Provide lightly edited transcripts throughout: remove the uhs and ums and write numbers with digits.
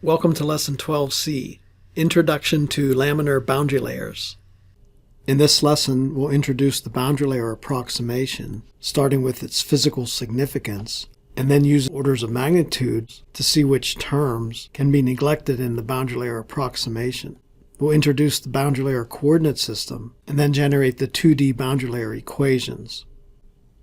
Welcome to Lesson 12C, Introduction to Laminar Boundary Layers. In this lesson, we'll introduce the boundary layer approximation, starting with its physical significance, and then use orders of magnitude to see which terms can be neglected in the boundary layer approximation. We'll introduce the boundary layer coordinate system, and then generate the 2D boundary layer equations.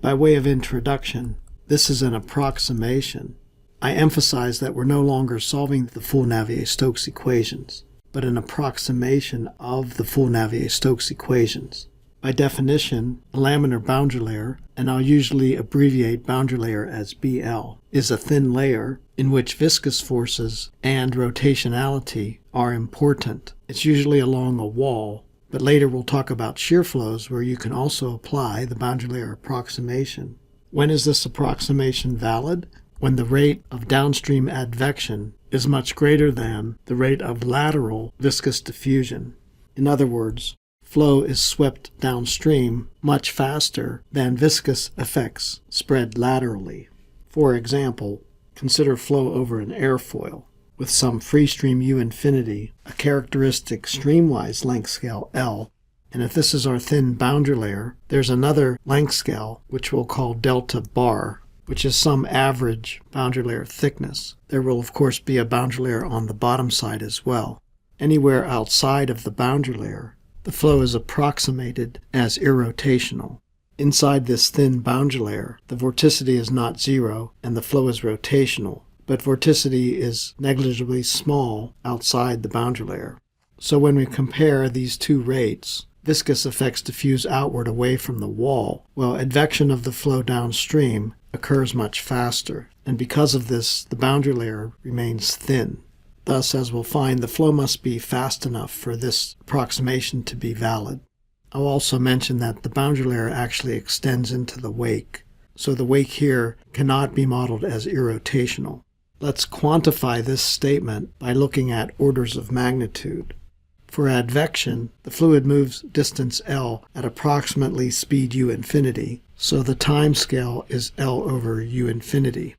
By way of introduction, this is an approximation. I emphasize that we're no longer solving the full Navier-Stokes equations, but an approximation of the full Navier-Stokes equations. By definition, a laminar boundary layer, and I'll usually abbreviate boundary layer as BL, is a thin layer in which viscous forces and rotationality are important. It's usually along a wall, but later we'll talk about shear flows where you can also apply the boundary layer approximation. When is this approximation valid? When the rate of downstream advection is much greater than the rate of lateral viscous diffusion. In other words, flow is swept downstream much faster than viscous effects spread laterally. For example, consider flow over an airfoil with some free stream U infinity, a characteristic streamwise length scale L, and if this is our thin boundary layer, there's another length scale which we'll call delta bar, which is some average boundary layer thickness. There will of course be a boundary layer on the bottom side as well. Anywhere outside of the boundary layer, the flow is approximated as irrotational. Inside this thin boundary layer, the vorticity is not zero and the flow is rotational, but vorticity is negligibly small outside the boundary layer. So when we compare these two rates, viscous effects diffuse outward away from the wall, while advection of the flow downstream occurs much faster, and because of this, the boundary layer remains thin. Thus, as we'll find, the flow must be fast enough for this approximation to be valid. I'll also mention that the boundary layer actually extends into the wake, so the wake here cannot be modeled as irrotational. Let's quantify this statement by looking at orders of magnitude. For advection, the fluid moves distance L at approximately speed U infinity, so the time scale is L over U infinity.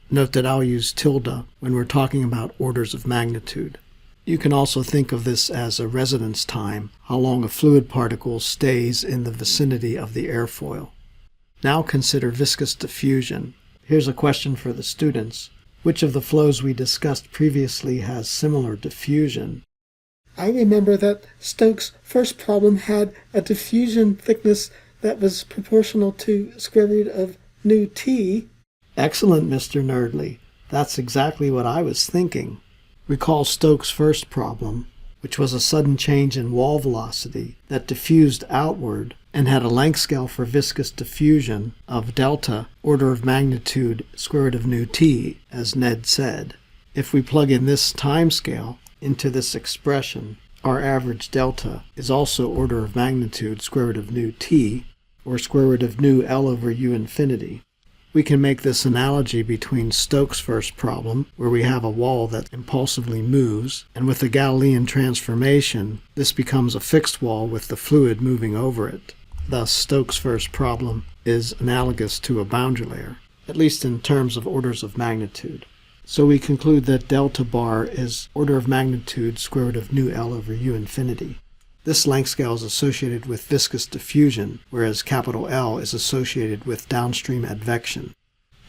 Note that I'll use tilde when we're talking about orders of magnitude. You can also think of this as a residence time, how long a fluid particle stays in the vicinity of the airfoil. Now consider viscous diffusion. Here's a question for the students. Which of the flows we discussed previously has similar diffusion? I remember that Stokes' first problem had a diffusion thickness that was proportional to square root of nu t. Excellent, Mr. Nerdly. That's exactly what I was thinking. Recall Stokes' first problem, which was a sudden change in wall velocity that diffused outward and had a length scale for viscous diffusion of delta, order of magnitude square root of nu t, as Ned said. If we plug in this time scale into this expression, our average delta is also order of magnitude square root of nu t, or square root of nu L over U infinity. We can make this analogy between Stokes' first problem, where we have a wall that impulsively moves, and with the Galilean transformation, this becomes a fixed wall with the fluid moving over it. Thus, Stokes' first problem is analogous to a boundary layer, at least in terms of orders of magnitude. So we conclude that delta bar is order of magnitude square root of nu L over U infinity. This length scale is associated with viscous diffusion, whereas capital L is associated with downstream advection.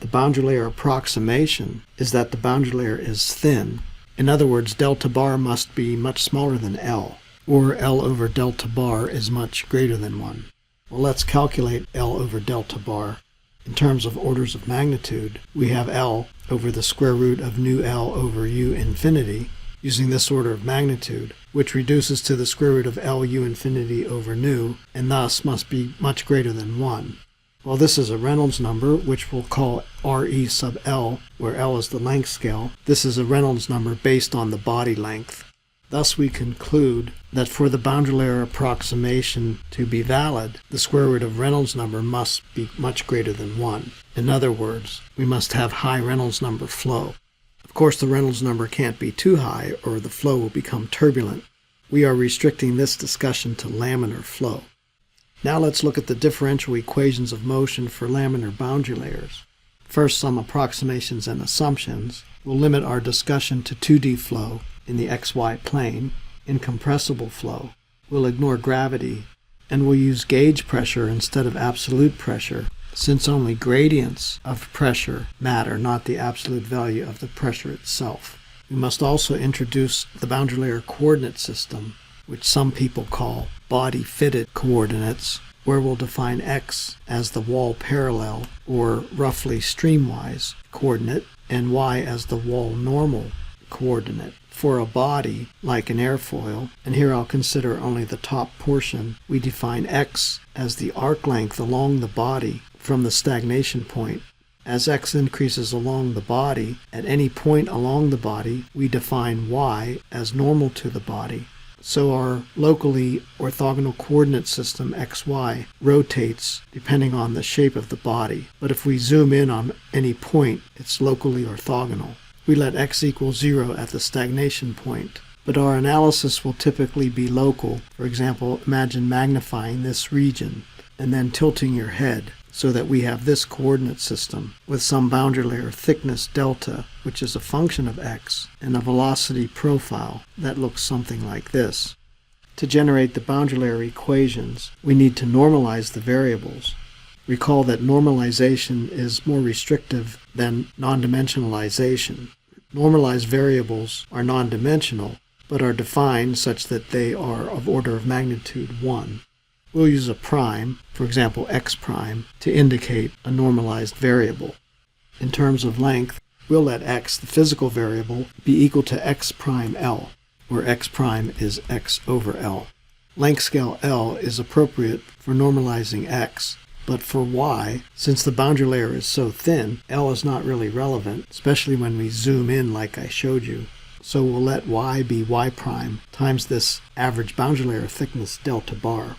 The boundary layer approximation is that the boundary layer is thin. In other words, delta bar must be much smaller than L, or L over delta bar is much greater than 1. Well, let's calculate L over delta bar. In terms of orders of magnitude, we have L over the square root of nu L over U infinity, using this order of magnitude, which reduces to the square root of L U infinity over nu, and thus must be much greater than 1. Well, this is a Reynolds number, which we'll call Re sub L, where L is the length scale. This is a Reynolds number based on the body length. Thus we conclude that for the boundary layer approximation to be valid, the square root of Reynolds number must be much greater than 1. In other words, we must have high Reynolds number flow. Of course, the Reynolds number can't be too high or the flow will become turbulent. We are restricting this discussion to laminar flow. Now let's look at the differential equations of motion for laminar boundary layers. First, some approximations and assumptions, we'll limit our discussion to 2D flow in the xy plane, incompressible flow. We'll ignore gravity, and we'll use gauge pressure instead of absolute pressure, since only gradients of pressure matter, not the absolute value of the pressure itself. We must also introduce the boundary layer coordinate system, which some people call body-fitted coordinates, where we'll define x as the wall parallel, or roughly streamwise coordinate, and y as the wall normal coordinate. For a body, like an airfoil, and here I'll consider only the top portion, we define x as the arc length along the body from the stagnation point. As x increases along the body, at any point along the body, we define y as normal to the body. So our locally orthogonal coordinate system xy rotates depending on the shape of the body, but if we zoom in on any point, it's locally orthogonal. We let x equal 0 at the stagnation point, but our analysis will typically be local. For example, imagine magnifying this region and then tilting your head so that we have this coordinate system with some boundary layer thickness delta, which is a function of x, and a velocity profile that looks something like this. To generate the boundary layer equations, we need to normalize the variables. Recall that normalization is more restrictive than non-dimensionalization. Normalized variables are non-dimensional, but are defined such that they are of order of magnitude 1. We'll use a prime, for example x prime, to indicate a normalized variable. In terms of length, we'll let x, the physical variable, be equal to x prime L, where x prime is x over L. Length scale L is appropriate for normalizing x, but for y, since the boundary layer is so thin, L is not really relevant, especially when we zoom in like I showed you. So we'll let y be y prime times this average boundary layer thickness delta bar.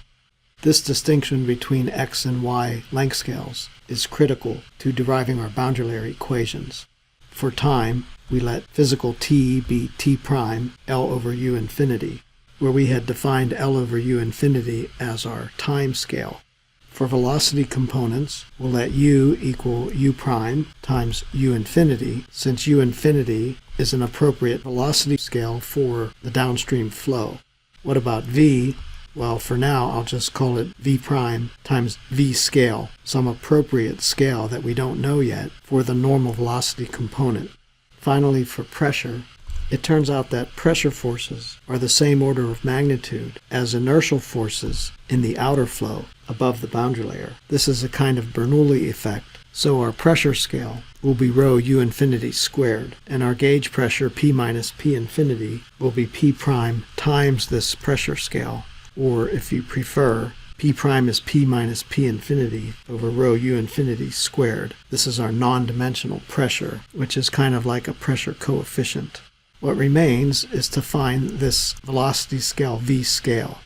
This distinction between x and y length scales is critical to deriving our boundary layer equations. For time, we let physical t be t prime L over u infinity, where we had defined L over u infinity as our time scale. For velocity components, we'll let u equal u prime times u infinity, since u infinity is an appropriate velocity scale for the downstream flow. What about v? Well, for now, I'll just call it v prime times v scale, some appropriate scale that we don't know yet for the normal velocity component. Finally, for pressure, it turns out that pressure forces are the same order of magnitude as inertial forces in the outer flow above the boundary layer. This is a kind of Bernoulli effect, so our pressure scale will be rho u infinity squared, and our gauge pressure P minus P infinity will be P prime times this pressure scale. Or, if you prefer, P prime is P minus P infinity over rho u infinity squared. This is our non-dimensional pressure, which is kind of like a pressure coefficient. What remains is to find this velocity scale V scale.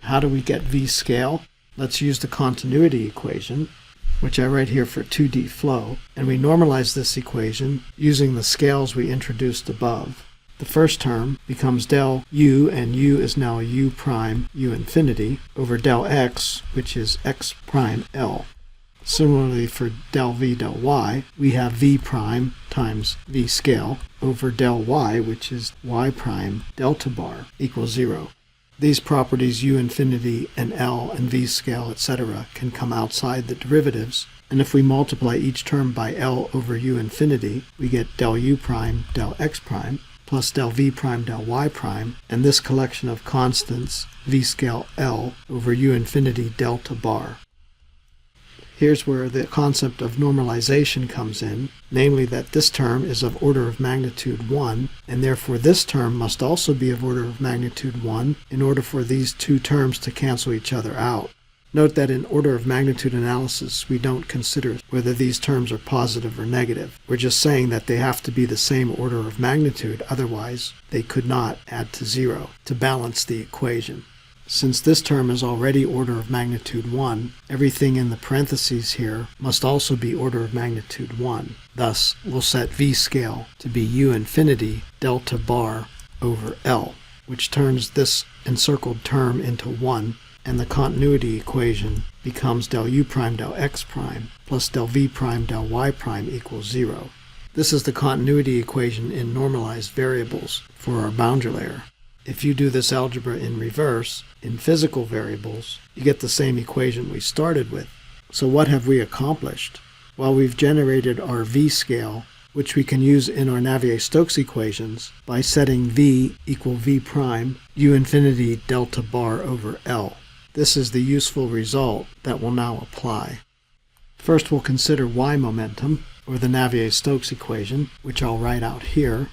How do we get V scale? Let's use the continuity equation, which I write here for 2D flow, and we normalize this equation using the scales we introduced above. The first term becomes del u, and u is now u prime u infinity, over del x, which is x prime L. Similarly for del v del y, we have v prime times v scale over del y, which is y prime delta bar, equals 0. These properties u infinity and L and v scale, etc., can come outside the derivatives, and if we multiply each term by L over u infinity, we get del u prime del x prime, plus del v prime del y prime, and this collection of constants, v scale L over u infinity delta bar. Here's where the concept of normalization comes in, namely that this term is of order of magnitude 1, and therefore this term must also be of order of magnitude 1 in order for these two terms to cancel each other out. Note that in order of magnitude analysis, we don't consider whether these terms are positive or negative. We're just saying that they have to be the same order of magnitude, otherwise they could not add to 0 to balance the equation. Since this term is already order of magnitude 1, everything in the parentheses here must also be order of magnitude 1. Thus, we'll set v scale to be u infinity delta bar over L, which turns this encircled term into 1, and the continuity equation becomes del u prime del x prime plus del v prime del y prime equals 0. This is the continuity equation in normalized variables for our boundary layer. If you do this algebra in reverse, in physical variables, you get the same equation we started with. So what have we accomplished? Well, we've generated our v-scale, which we can use in our Navier-Stokes equations by setting v equal v prime u infinity delta bar over L. This is the useful result that we'll now apply. First, we'll consider y momentum, or the Navier-Stokes equation, which I'll write out here,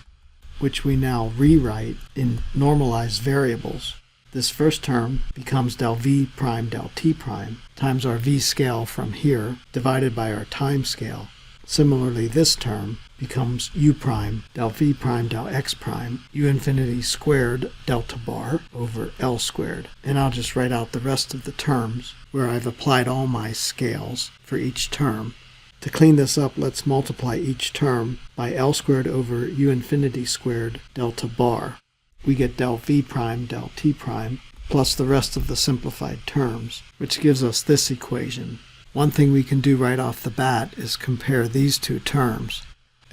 which we now rewrite in normalized variables. This first term becomes del v prime del t prime times our v scale from here divided by our time scale. Similarly, this term becomes u prime del v prime del x prime u infinity squared delta bar over L squared. And I'll just write out the rest of the terms where I've applied all my scales for each term. To clean this up, let's multiply each term by L squared over u infinity squared delta bar. We get del v prime del t prime plus the rest of the simplified terms, which gives us this equation. One thing we can do right off the bat is compare these two terms.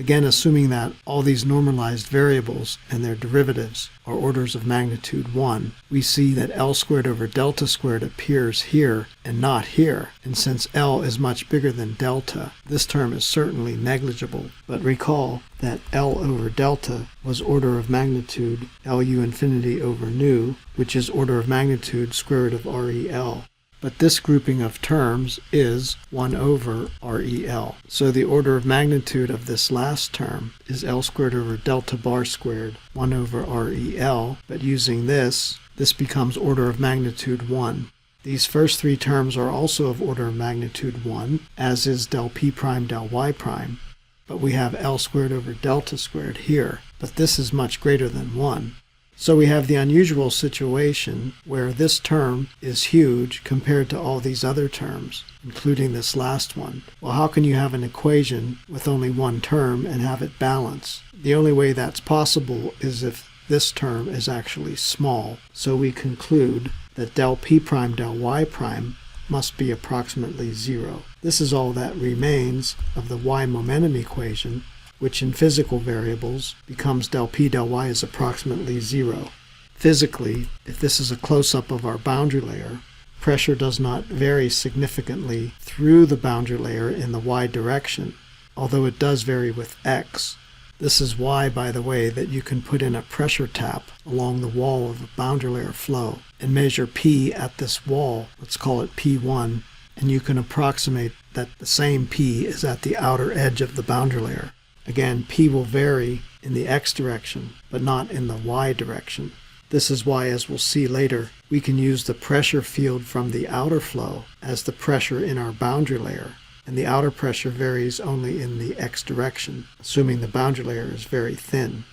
Again, assuming that all these normalized variables and their derivatives are orders of magnitude 1, we see that L squared over delta squared appears here and not here. And since L is much bigger than delta, this term is certainly negligible. But recall that L over delta was order of magnitude LU infinity over nu, which is order of magnitude square root of REL. But this grouping of terms is 1 over REL. So the order of magnitude of this last term is L squared over delta bar squared 1 over REL, but using this becomes order of magnitude 1. These first three terms are also of order of magnitude 1, as is del p prime del y prime, but we have L squared over delta squared here, but this is much greater than 1. So we have the unusual situation where this term is huge compared to all these other terms, including this last one. Well, how can you have an equation with only one term and have it balance? The only way that's possible is if this term is actually small. So we conclude that del p prime del y prime must be approximately 0. This is all that remains of the y momentum equation, which in physical variables becomes del p del y is approximately 0. Physically, if this is a close-up of our boundary layer, pressure does not vary significantly through the boundary layer in the y direction, although it does vary with x. This is why, by the way, that you can put in a pressure tap along the wall of a boundary layer flow and measure P at this wall, let's call it P1, and you can approximate that the same P is at the outer edge of the boundary layer. Again, P will vary in the x direction, but not in the y direction. This is why, as we'll see later, we can use the pressure field from the outer flow as the pressure in our boundary layer, and the outer pressure varies only in the x direction, assuming the boundary layer is very thin.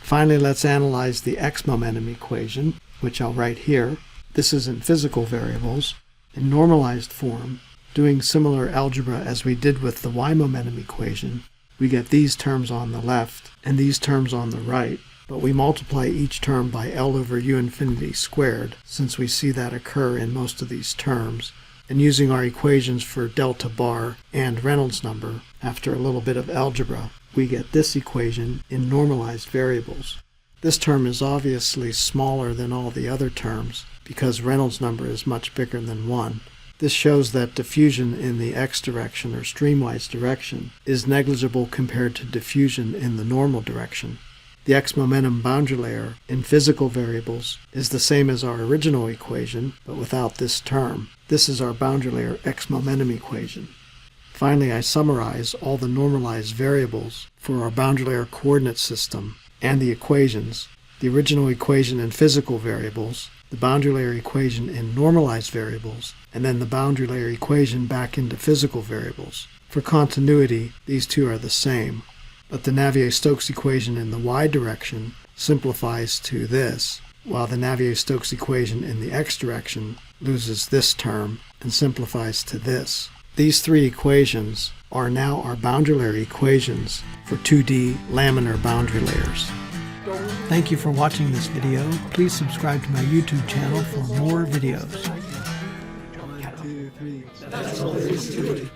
Finally, let's analyze the x momentum equation, which I'll write here. This is in physical variables. In normalized form, doing similar algebra as we did with the y momentum equation, we get these terms on the left and these terms on the right, but we multiply each term by L over u infinity squared, since we see that occur in most of these terms, and using our equations for delta bar and Reynolds number, after a little bit of algebra, we get this equation in normalized variables. This term is obviously smaller than all the other terms because Reynolds number is much bigger than 1. This shows that diffusion in the x direction or streamwise direction is negligible compared to diffusion in the normal direction. The x momentum boundary layer in physical variables is the same as our original equation, but without this term. This is our boundary layer x momentum equation. Finally, I summarize all the normalized variables for our boundary layer coordinate system and the equations, the original equation in physical variables, the boundary layer equation in normalized variables, and then the boundary layer equation back into physical variables. For continuity, these two are the same, but the Navier-Stokes equation in the y direction simplifies to this, while the Navier-Stokes equation in the x direction loses this term and simplifies to this. These three equations are now our boundary layer equations for 2D laminar boundary layers. Thank you for watching this video. Please subscribe to my YouTube channel for more videos. 1, 2, 3. That's all there is to it.